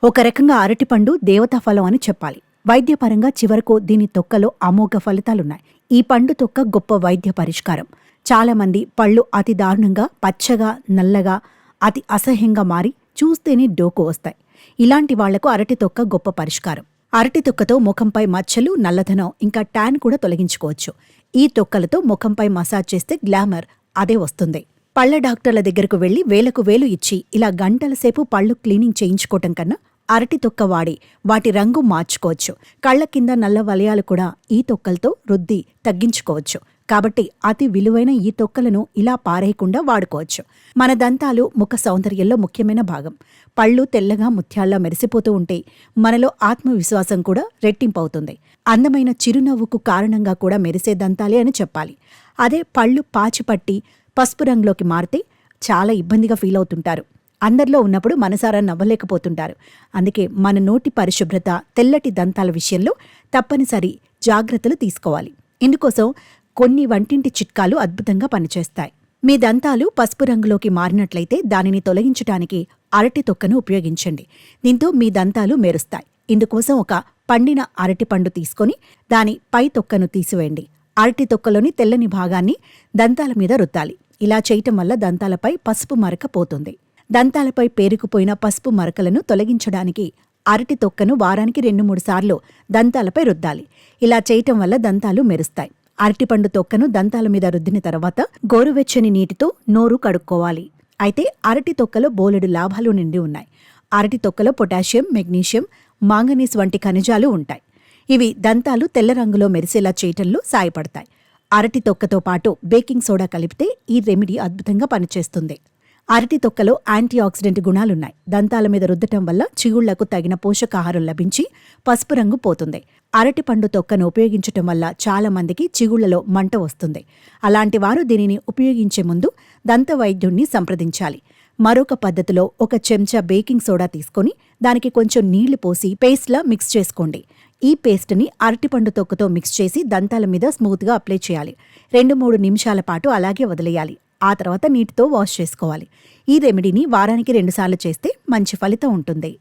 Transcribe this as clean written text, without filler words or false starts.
ఒక రకంగా అరటిపండు దేవతా ఫలం అని చెప్పాలి. వైద్యపరంగా చివరకు దీని తొక్కలో అమోఘ ఫలితాలున్నాయి. ఈ పండు తొక్క గొప్ప వైద్య పరిష్కారం. చాలామంది పళ్ళు అతి దారుణంగా పచ్చగా, నల్లగా, అతి అసహ్యంగా మారి చూస్తేనే డోకు వస్తాయి. ఇలాంటి వాళ్లకు అరటి తొక్క గొప్ప పరిష్కారం. అరటి తొక్కతో ముఖంపై మచ్చలు, నల్లధనం, ఇంకా ట్యాన్ కూడా తొలగించుకోవచ్చు. ఈ తొక్కలతో ముఖంపై మసాజ్ చేస్తే గ్లామర్ అదే వస్తుంది. పళ్ల డాక్టర్ల దగ్గరకు వెళ్లి వేలకు వేలు ఇచ్చి ఇలా గంటల సేపు పళ్ళు క్లీనింగ్ చేయించుకోవటం కన్నా అరటి తొక్క వాడి వాటి రంగు మార్చుకోవచ్చు. కళ్ల కింద నల్ల వలయాలు కూడా ఈ తొక్కలతో రుద్ది తగ్గించుకోవచ్చు. కాబట్టి అతి విలువైన ఈ తొక్కలను ఇలా పారేయకుండా వాడుకోవచ్చు. మన దంతాలు ముఖ సౌందర్యంలో ముఖ్యమైన భాగం. పళ్ళు తెల్లగా ముత్యాల్లా మెరిసిపోతూ ఉంటే మనలో ఆత్మవిశ్వాసం కూడా రెట్టింపవుతుంది. అందమైన చిరునవ్వుకు కారణంగా కూడా మెరిసే దంతాలే అని చెప్పాలి. అదే పళ్ళు పాచిపట్టి పసుపు రంగులోకి మారితే చాలా ఇబ్బందిగా ఫీల్ అవుతుంటారు. అందరిలో ఉన్నప్పుడు మనసారా నవ్వలేకపోతుంటారు. అందుకే మన నోటి పరిశుభ్రత, తెల్లటి దంతాల విషయంలో తప్పనిసరి జాగ్రత్తలు తీసుకోవాలి. ఇందుకోసం కొన్ని వంటింటి చిట్కాలు అద్భుతంగా పనిచేస్తాయి. మీ దంతాలు పసుపు రంగులోకి మారినట్లయితే దానిని తొలగించడానికి అరటి తొక్కను ఉపయోగించండి. దీంతో మీ దంతాలు మెరుస్తాయి. ఇందుకోసం ఒక పండిన అరటి పండు తీసుకొని దాని పై తొక్కను తీసివేయండి. అరటి తొక్కలోని తెల్లని భాగాన్ని దంతాల మీద రుద్దాలి. ఇలా చేయటం వల్ల దంతాలపై పసుపు మరక పోతుంది. దంతాలపై పేరుకుపోయిన పసుపు మరకలను తొలగించడానికి అరటి తొక్కను వారానికి 2-3 సార్లు దంతాలపై రుద్దాలి. ఇలా చేయటం వల్ల దంతాలు మెరుస్తాయి. అరటిపండు తొక్కను దంతాల మీద రుద్దిన తర్వాత గోరువెచ్చని నీటితో నోరు కడుక్కోవాలి. అయితే అరటి తొక్కలో బోలెడు లాభాలు నిండి ఉన్నాయి. అరటి తొక్కలో పొటాషియం, మెగ్నీషియం, మాంగనీస్ వంటి ఖనిజాలు ఉంటాయి. ఇవి దంతాలు తెల్ల రంగులో మెరిసేలా చేయటంలో సాయపడతాయి. అరటి తొక్కతో పాటు బేకింగ్ సోడా కలిపితే ఈ రెమెడీ అద్భుతంగా పనిచేస్తుంది. అరటి తొక్కలో యాంటీ ఆక్సిడెంట్ గుణాలున్నాయి. దంతాల మీద రుద్దటం వల్ల చిగుళ్లకు తగిన పోషకాహారం లభించి పసుపు రంగు పోతుంది. అరటి పండు తొక్కను ఉపయోగించటం వల్ల చాలా మందికి చిగుళ్లలో మంట వస్తుంది. అలాంటి వారు దీనిని ఉపయోగించే ముందు దంత వైద్యుణ్ణి సంప్రదించాలి. మరొక పద్ధతిలో 1 చెంచా బేకింగ్ సోడా తీసుకొని దానికి కొంచెం నీళ్లు పోసి పేస్ట్లా మిక్స్ చేసుకోండి. ఈ పేస్ట్ని అరటిపండు తొక్కతో మిక్స్ చేసి దంతాల మీద స్మూత్గా అప్లై చేయాలి. 2-3 నిమిషాల పాటు అలాగే వదిలేయాలి. ఆ తర్వాత నీటితో వాష్ చేసుకోవాలి. ఈ రెమెడీని వారానికి 2 సార్లు చేస్తే మంచి ఫలితం ఉంటుంది.